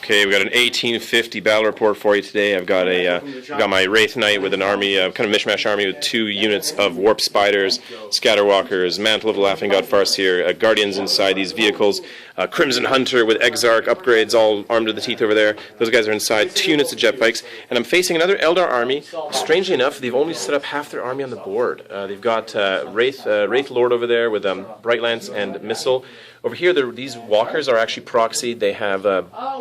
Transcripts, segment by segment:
Okay, we got an 1850 battle report for you today. I've got my Wraithknight with an army, kind of mishmash army with 2 units of warp spiders, scatterwalkers, Mantle of the Laughing God Farseer, guardians inside these vehicles, Crimson Hunter with Exarch upgrades, all armed to the teeth over there. Those guys are inside. 2 units of Jetbikes, and I'm facing another Eldar army. Strangely enough, they've only set up half their army on the board. They've got Wraith Lord over there with Bright Lance and Missile. Over here, these walkers are actually proxied. They have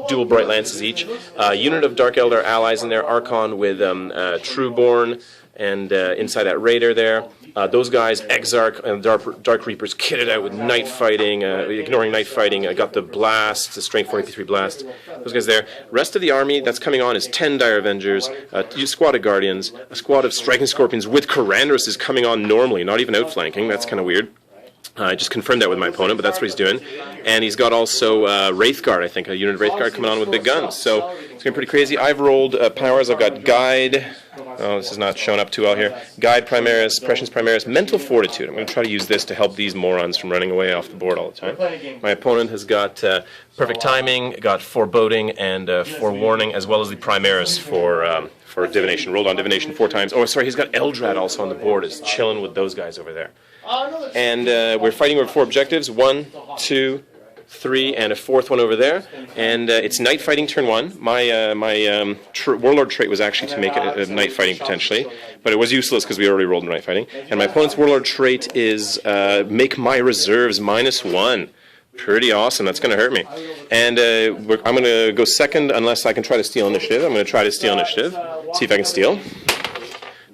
dual Bright Lances each. Unit of Dark Eldar allies in there, Archon with Trueborn, and inside that Raider there. Those guys, Exarch and Dark Reapers, kitted out with night fighting, ignoring night fighting. I got the Blast, the Strength 483 Blast. Those guys there. Rest of the army that's coming on is 10 Dire Avengers, a squad of Guardians, a squad of Striking Scorpions with Corandrus is coming on normally, not even outflanking. That's kind of weird. I just confirmed that with my opponent, but that's what he's doing. And he's got also Wraithguard, I think, a unit of Wraithguard coming on with big guns. So it's going to be pretty crazy. I've rolled powers. I've got Guide. Oh, this is not showing up too well here. Guide Primaris, Prescience Primaris, Mental Fortitude. I'm going to try to use this to help these morons from running away off the board all the time. My opponent has got Perfect Timing, got Foreboding, and Forewarning, as well as the Primaris for Divination. Rolled on Divination 4 times. Oh, sorry, he's got Eldrad also on the board. Is chilling with those guys over there. And we're fighting over 4 objectives. 1, 2, 3, and a 4th one over there. And it's night fighting turn 1. My Warlord trait was actually to make it a night fighting potentially, but it was useless because we already rolled night fighting. And my opponent's Warlord trait is make my reserves -1. Pretty awesome. That's going to hurt me. And I'm going to go second unless I can try to steal initiative. I'm going to try to steal initiative. See if I can steal.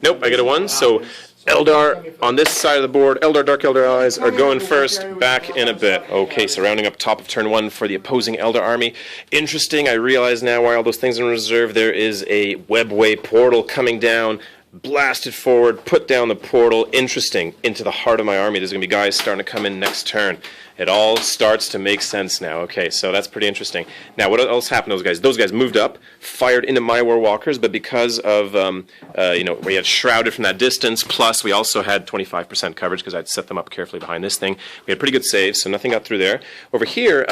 Nope, I get a 1. So Eldar on this side of the board, Dark Eldar allies are going first, back in a bit. Okay, so rounding up top of turn 1 for the opposing Eldar army. Interesting, I realize now why all those things are in reserve. There is a webway portal coming down, blasted forward, put down the portal. Interesting, into the heart of my army. There's going to be guys starting to come in next turn. It all starts to make sense now. Okay, so that's pretty interesting. Now, what else happened to those guys? Those guys moved up, fired into my Warwalkers, but because of, we had shrouded from that distance, plus we also had 25% coverage because I'd set them up carefully behind this thing. We had pretty good saves, so nothing got through there. Over here,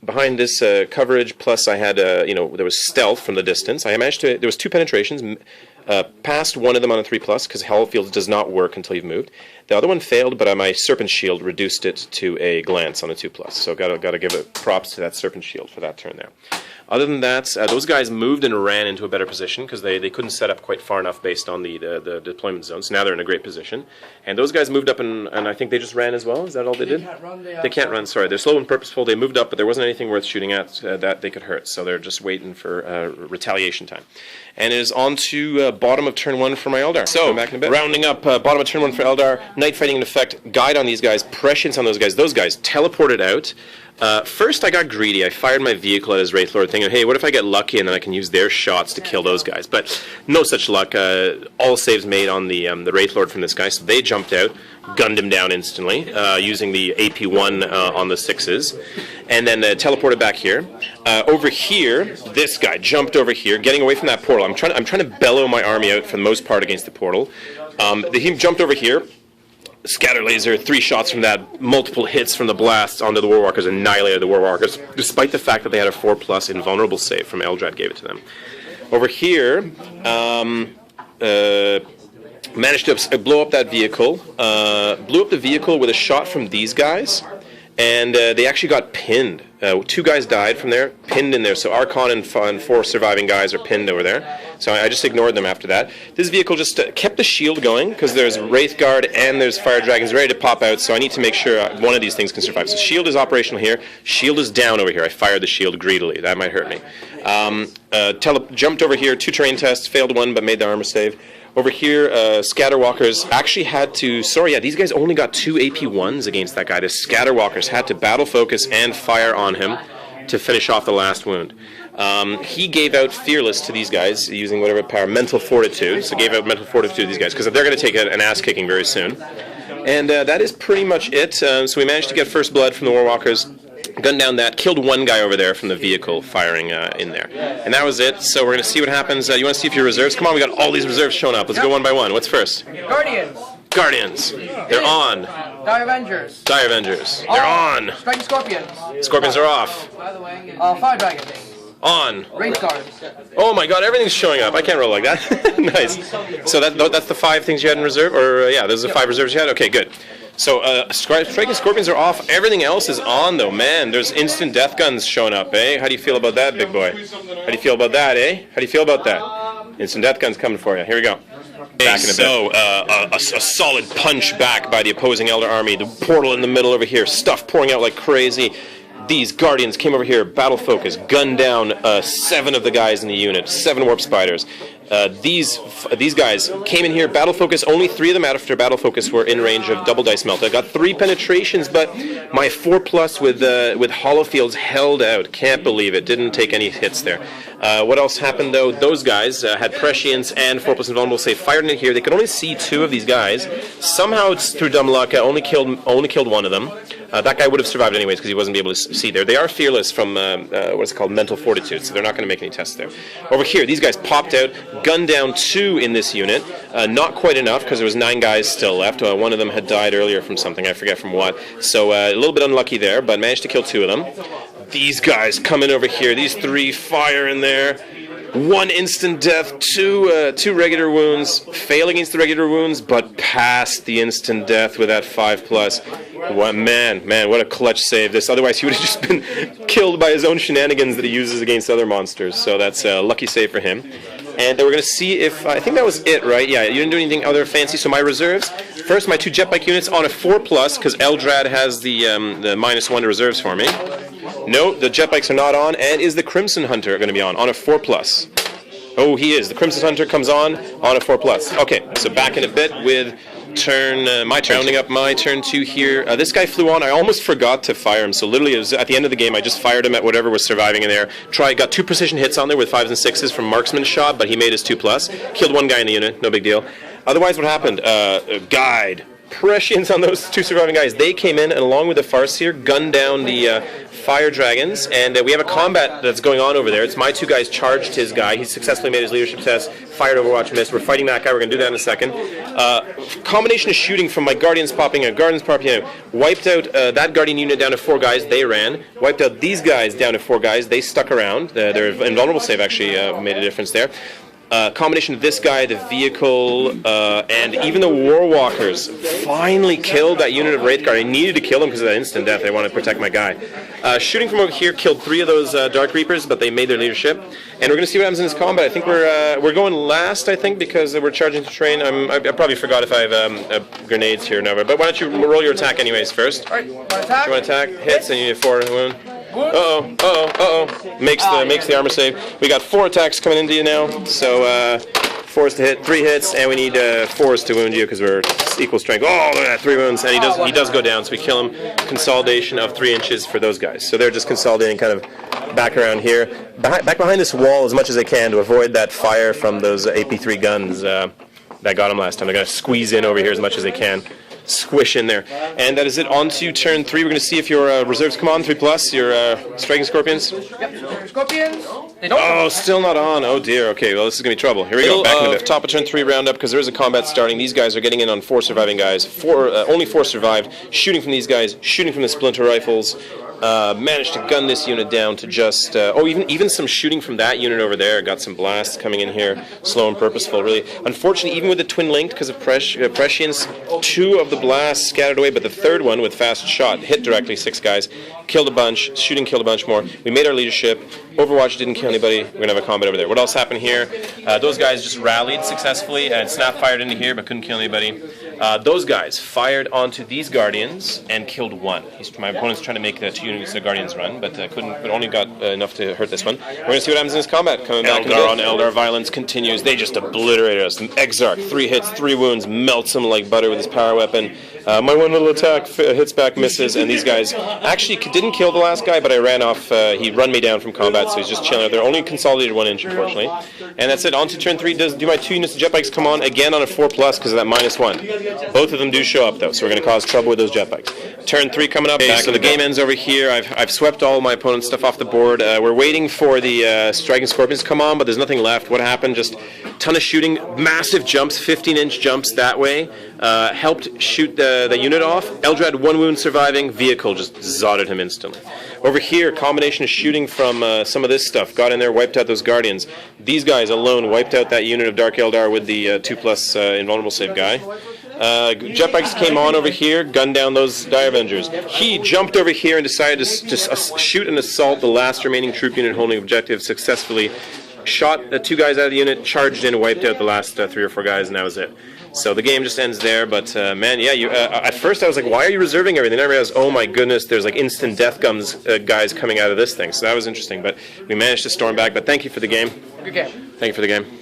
behind this coverage, plus I had, there was stealth from the distance. I managed to, there was 2 penetrations, passed one of them on a 3+, because Hellfield does not work until you've moved. The other one failed, but my Serpent Shield reduced it to a glance on a 2+. So got to give it props to that Serpent Shield for that turn there. Other than that, those guys moved and ran into a better position because they couldn't set up quite far enough based on the deployment zone. So now they're in a great position. And those guys moved up and I think they just ran as well. Is that all they did? They can't run, sorry. They're slow and purposeful. They moved up, but there wasn't anything worth shooting at that they could hurt. So they're just waiting for retaliation time. And it is on to bottom of turn 1 for my Eldar. So, back in a bit. Rounding up bottom of turn 1 for Eldar, night fighting in effect, guide on these guys, prescience on those guys. Those guys teleported out. First, I got greedy. I fired my vehicle at his Wraith Lord, thinking, hey, what if I get lucky and then I can use their shots to kill those guys? But no such luck. All saves made on the Wraith Lord from this guy, so they jumped out, gunned him down instantly, using the AP1 on the 6s, and then teleported back here. Over here, this guy jumped over here, getting away from that portal. I'm trying to bellow my army out for the most part against the portal. He jumped over here. ScatterLaser, 3 shots from that, multiple hits from the blasts onto the Warwalkers, annihilated the Warwalkers, despite the fact that they had a 4+ invulnerable save from Eldrad gave it to them. Over here, managed to blow up that vehicle, blew up the vehicle with a shot from these guys, and they actually got pinned. 2 guys died from there, pinned in there. So Archon and 4 surviving guys are pinned over there. So I just ignored them after that. This vehicle just kept the shield going because there's Wraithguard and there's Fire Dragons ready to pop out. So I need to make sure one of these things can survive. So shield is operational here. Shield is down over here. I fired the shield greedily. That might hurt me. Jumped over here. 2 terrain tests. Failed 1 but made the armor save. Over here, Scatterwalkers actually had to... Sorry, yeah, these guys only got 2 AP1s against that guy. The Scatterwalkers had to battle focus and fire on him to finish off the last wound. He gave out Fearless to these guys using whatever power, Mental Fortitude. So gave out Mental Fortitude to these guys because they're going to take an ass-kicking very soon. And that is pretty much it. So we managed to get first blood from the Warwalkers. Gunned down that, killed 1 guy over there from the vehicle firing in there. And that was it. So we're going to see what happens. You want to see if your reserves... Come on, we got all these reserves showing up. Let's go one by one. What's first? Guardians. They're on. Dire Avengers. They're on. Striking Scorpions. Scorpions are off. Fire Dragons. On. Race guard. Oh my god, everything's showing up. I can't roll like that. Nice. So that's the 5 things you had in reserve? Or, yeah, those are the 5 reserves you had? Okay, good. So, Striking Scorpions are off. Everything else is on, though. Man, there's instant death guns showing up, eh? How do you feel about that, big boy? How do you feel about that, eh? How do you feel about that? Instant death guns coming for you. Here we go. Back in a bit. So, a solid punch back by the opposing Eldar army. The portal in the middle over here. Stuff pouring out like crazy. These Guardians came over here, battle focus, gunned down 7 of the guys in the unit, 7 warp spiders. These guys came in here, battle focus, only 3 of them after battle focus were in range of double dice melt. I got 3 penetrations, but my 4+ with hollow fields held out. Can't believe it. Didn't take any hits there. What else happened though? Those guys had prescience and 4+ invulnerable save fired in here. They could only see 2 of these guys. Somehow, through dumb luck, I only killed 1 of them. That guy would have survived anyways because he wasn't able to see there. They are fearless from what's it called, mental fortitude, so they're not going to make any tests there. Over here, these guys popped out, gunned down 2 in this unit. Not quite enough because there was 9 guys still left. One of them had died earlier from something, I forget from what. So a little bit unlucky there, but managed to kill 2 of them. These guys coming over here. These 3 fire in there. 1 instant death, 2 regular wounds, fail against the regular wounds, but passed the instant death with that 5+. What, man, what a clutch save this. Otherwise, he would have just been killed by his own shenanigans that he uses against other monsters. So that's a lucky save for him. And we're going to see if, I think that was it, right? Yeah, you didn't do anything other fancy. So my reserves, first my 2 Jetbike units on a 4+, because Eldrad has the -1 to reserves for me. No, the Jetbikes are not on, and is the Crimson Hunter going to be on a 4+? Oh, he is. The Crimson Hunter comes on a 4+. Okay, so back in a bit with my turn. Rounding up my turn 2 here. This guy flew on. I almost forgot to fire him, so literally it was at the end of the game, I just fired him at whatever was surviving in there. Got 2 precision hits on there with 5s and 6s from Marksman shot, but he made his 2+. Killed 1 guy in the unit, no big deal. Otherwise, what happened? Guide. Prescience on those 2 surviving guys. They came in, and along with the Farseer, gunned down the fire dragons, and we have a combat that's going on over there. It's my 2 guys charged his guy. He successfully made his leadership test, fired Overwatch, missed. We're fighting that guy. We're going to do that in a second. Combination of shooting from my Guardians popping out. Wiped out that Guardian unit down to 4 guys. They ran. Wiped out these guys down to 4 guys. They stuck around. Their invulnerable save actually made a difference there. Combination of this guy, the vehicle, and even the Warwalkers finally killed that unit of Wraithguard. I needed to kill them because of that instant death. I wanted to protect my guy. Shooting from over here killed 3 of those Dark Reapers, but they made their leadership. And we're going to see what happens in this combat. I think we're going last, I think, because we're charging to train. I probably forgot if I have grenades here now, but why don't you roll your attack anyways first? All right, attack. You want to attack? Hits, and you need 4 wound. Makes the armor save. We got 4 attacks coming into you now, so 4s to hit, 3 hits, and we need 4s to wound you because we're equal strength. Oh, 3 wounds, and he does go down, so we kill him. Consolidation of 3 inches for those guys. So they're just consolidating kind of back around here, back behind this wall as much as they can to avoid that fire from those AP3 guns that got them last time. They're going to squeeze in over here as much as they can. Squish in there. And that is it. On to turn 3. We're going to see if your reserves come on, 3+, your Striking Scorpions. Yep, Scorpions. Oh, still not on. Oh dear. Okay, well this is going to be trouble. Here we go. Back in a bit. Top of turn 3 roundup because there is a combat starting. These guys are getting in on 4 surviving guys. Only 4 survived. Shooting from these guys. Shooting from the splinter rifles. Managed to gun this unit down to just... even some shooting from that unit over there. Got some blasts coming in here. Slow and purposeful, really. Unfortunately, even with the twin linked, because of prescience, 2 of the blasts scattered away, but the 3rd one with fast shot hit directly 6 guys. Killed a bunch. Shooting killed a bunch more. We made our leadership. Overwatch didn't kill anybody. We're going to have a combat over there. What else happened here? Those guys just rallied successfully and snap fired into here, but couldn't kill anybody. Those guys fired onto these Guardians and killed 1. My opponent's trying to make the 2 units of Guardians run, but couldn't. But only got enough to hurt this one. We're going to see what happens in this combat. Coming back Eldar on Eldar. Violence continues. They just obliterated us. Exarch, 3 hits, 3 wounds, melts him like butter with his power weapon. My 1 little attack hits back, misses, and these guys actually didn't kill the last guy, but I ran off. He run me down from combat, so he's just chilling out there. Only consolidated 1 inch, unfortunately. And that's it. On to turn 3. Do my 2 units of Jetbikes come on again on a 4+ because of that -1. Both of them do show up, though, so we're going to cause trouble with those Jetbikes. Turn 3 coming up. So the game ends over here. I've swept all my opponent's stuff off the board. We're waiting for the Striking Scorpions to come on, but there's nothing left. What happened? Just ton of shooting, massive jumps, 15-inch jumps that way. Helped shoot the unit off. Eldar had 1 wound surviving. Vehicle just zodded him instantly. Over here, combination of shooting from some of this stuff. Got in there, wiped out those Guardians. These guys alone wiped out that unit of Dark Eldar with the 2+ invulnerable save guy. Jetbikes came on over here, gunned down those Dire Avengers. He jumped over here and decided to shoot and assault the last remaining troop unit holding objective successfully. Shot the 2 guys out of the unit, charged in, wiped out the last 3 or 4 guys, and that was it. So the game just ends there, but man, yeah, at first I was like, why are you reserving everything? Then I realized, oh my goodness, there's like instant death guns guys coming out of this thing, so that was interesting, but we managed to storm back, but thank you for the game. Good game. Thank you for the game.